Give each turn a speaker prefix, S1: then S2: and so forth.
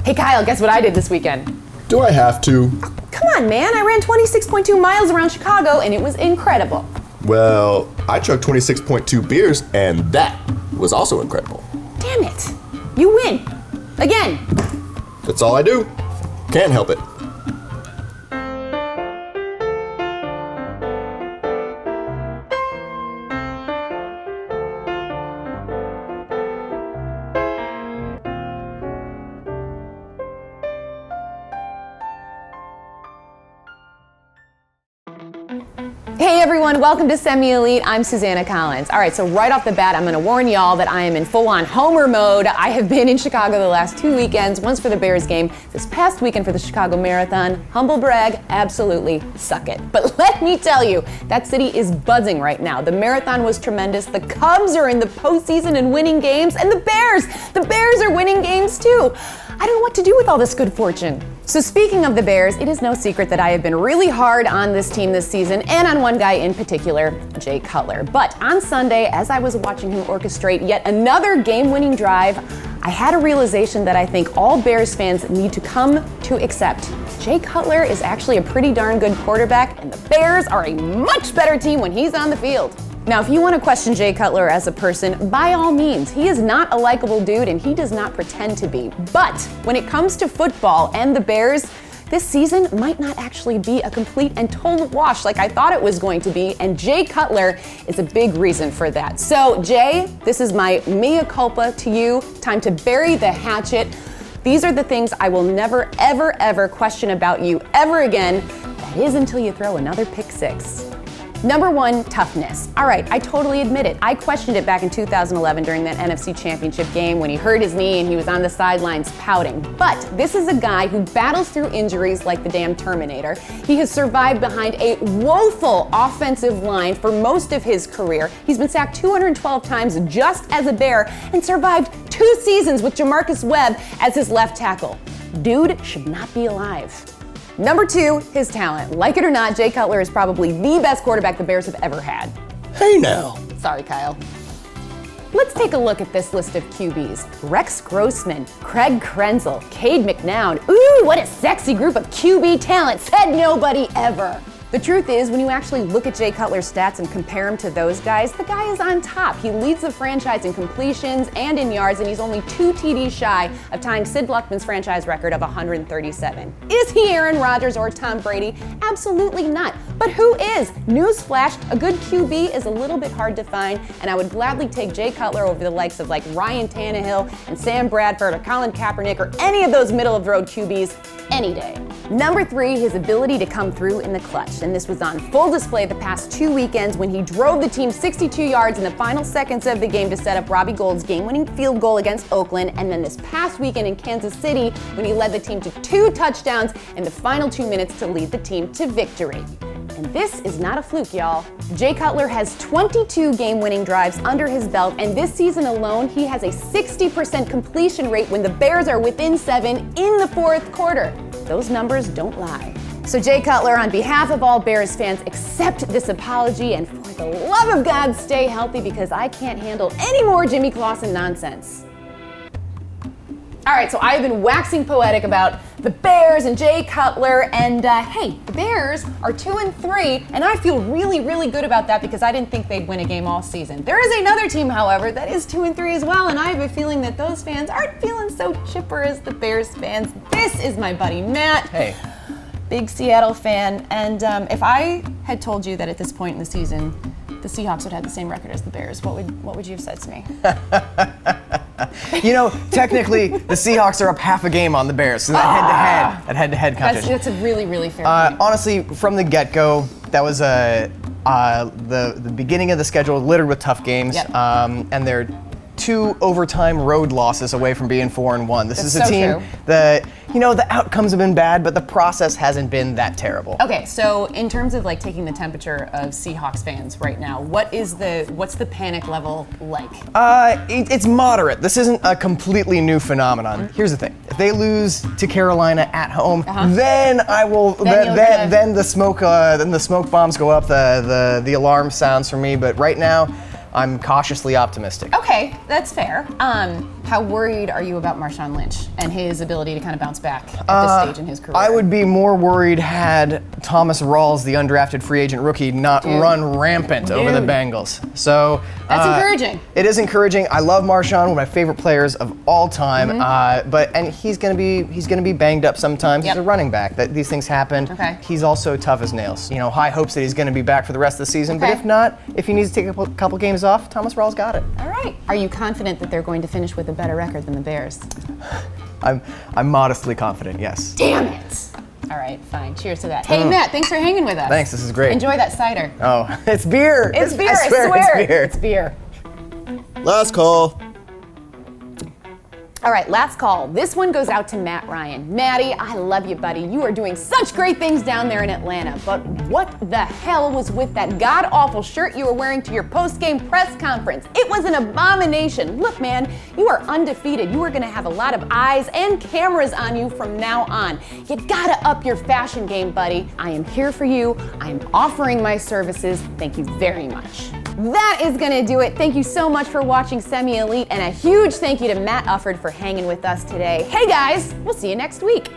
S1: Hey Kyle, guess what I did this weekend?
S2: Do I have to?
S1: Come on, man. I ran 26.2 miles around Chicago and it was incredible.
S2: Well, I chugged 26.2 beers and that was also incredible.
S1: Damn it. You win. Again.
S2: That's all I do. Can't help it.
S1: Hey everyone, welcome to Semi-Elite. I'm Susanna Collins. All right, so right off the bat, I'm gonna warn y'all that I am in full-on homer mode. I have been in Chicago the last 2 weekends, once for the Bears game, this past weekend for the Chicago Marathon. Humble brag, absolutely suck it. But let me tell you, that city is buzzing right now. The marathon was tremendous. The Cubs are in the postseason and winning games, and the Bears are winning games too. I don't know what to do with all this good fortune. So speaking of the Bears, it is no secret that I have been really hard on this team this season and on one guy in particular, Jay Cutler. But on Sunday, as I was watching him orchestrate yet another game-winning drive, I had a realization that I think all Bears fans need to come to accept. Jay Cutler is actually a pretty darn good quarterback, and the Bears are a much better team when he's on the field. Now, if you want to question Jay Cutler as a person, by all means, he is not a likable dude and he does not pretend to be. But when it comes to football and the Bears, this season might not actually be a complete and total wash like I thought it was going to be, and Jay Cutler is a big reason for that. So, Jay, this is my mea culpa to you. Time to bury the hatchet. These are the things I will never, ever, ever question about you ever again. That is until you throw another pick six. Number one, toughness. All right, I totally admit it. I questioned it back in 2011 during that NFC Championship game when he hurt his knee and he was on the sidelines pouting. But this is a guy who battles through injuries like the damn Terminator. He has survived behind a woeful offensive line for most of his career. He's been sacked 212 times just as a Bear and survived 2 seasons with Jamarcus Webb as his left tackle. Dude should not be alive. Number 2, his talent. Like it or not, Jay Cutler is probably the best quarterback the Bears have ever had.
S2: Hey now.
S1: Sorry, Kyle. Let's take a look at this list of QBs. Rex Grossman, Craig Krenzel, Cade McNown. Ooh, what a sexy group of QB talent, said nobody ever. The truth is, when you actually look at Jay Cutler's stats and compare him to those guys, the guy is on top. He leads the franchise in completions and in yards, and he's only 2 TDs shy of tying Sid Luckman's franchise record of 137. Is he Aaron Rodgers or Tom Brady? Absolutely not. But who is? Newsflash, a good QB is a little bit hard to find, and I would gladly take Jay Cutler over the likes of like Ryan Tannehill and Sam Bradford or Colin Kaepernick or any of those middle-of-the-road QBs any day. Number 3, his ability to come through in the clutch. And this was on full display the past 2 weekends when he drove the team 62 yards in the final seconds of the game to set up Robbie Gould's game-winning field goal against Oakland, and then this past weekend in Kansas City when he led the team to 2 touchdowns in the final 2 minutes to lead the team to victory. And this is not a fluke, y'all. Jay Cutler has 22 game-winning drives under his belt, and this season alone, he has a 60% completion rate when the Bears are within 7 in the 4th quarter. Those numbers don't lie. So Jay Cutler, on behalf of all Bears fans, accept this apology, and for the love of God, stay healthy because I can't handle any more Jimmy Clausen nonsense. All right, so I've been waxing poetic about the Bears and Jay Cutler, and hey, the Bears are 2-3, and I feel really, really good about that because I didn't think they'd win a game all season. There is another team, however, that is 2-3 as well, and I have a feeling that those fans aren't feeling so chipper as the Bears fans. This is my buddy Matt.
S3: Hey.
S1: Big Seattle fan, and if I had told you that at this point in the season, the Seahawks would have the same record as the Bears, what would you have said to me?
S3: You know, technically, the Seahawks are up half a game on the Bears, so that head-to-head competition.
S1: That's a really, really fair point.
S3: Honestly, from the get-go, that was the beginning of the schedule littered with tough games,
S1: Yep.
S3: and they're 2 overtime road losses away from being 4-1. This is a
S1: so
S3: team
S1: true.
S3: that, you know, the outcomes have been bad, but the process hasn't been that terrible.
S1: Okay, so in terms of like taking the temperature of Seahawks fans right now, what's the panic level like?
S3: It's moderate. This isn't a completely new phenomenon. Here's the thing: if they lose to Carolina at home, then I will. Then the smoke bombs go up. The alarm sounds for me. But right now, I'm cautiously optimistic.
S1: Okay, that's fair. How worried are you about Marshawn Lynch and his ability to kind of bounce back at this stage in his career?
S3: I would be more worried had Thomas Rawls, the undrafted free agent rookie, not run rampant over the Bengals. So
S1: that's encouraging.
S3: It is encouraging. I love Marshawn, one of my favorite players of all time. And he's gonna be banged up sometimes. He's a running back. These things happen.
S1: Okay.
S3: He's also tough as nails. You know, high hopes that he's gonna be back for the rest of the season. But if not, if he needs to take a couple games off, Thomas Rawls got it.
S1: All right. Are you confident that they're going to finish with a better record than the Bears?
S3: I'm modestly confident, yes.
S1: Damn it! All right, fine. Cheers to that. Hey, Matt, thanks for hanging with us.
S3: Thanks, this is great.
S1: Enjoy that cider.
S3: Oh, it's beer.
S1: It's beer,
S3: I swear.
S1: It's beer.
S2: Last call.
S1: All right, last call. This one goes out to Matt Ryan. Matty, I love you, buddy. You are doing such great things down there in Atlanta. But what the hell was with that god-awful shirt you were wearing to your post-game press conference? It was an abomination. Look, man, you are undefeated. You are going to have a lot of eyes and cameras on you from now on. You gotta up your fashion game, buddy. I am here for you. I am offering my services. Thank you very much. That is gonna do it. Thank you so much for watching Semi Elite, and a huge thank you to Matt Ufford for hanging with us today. Hey guys, we'll see you next week.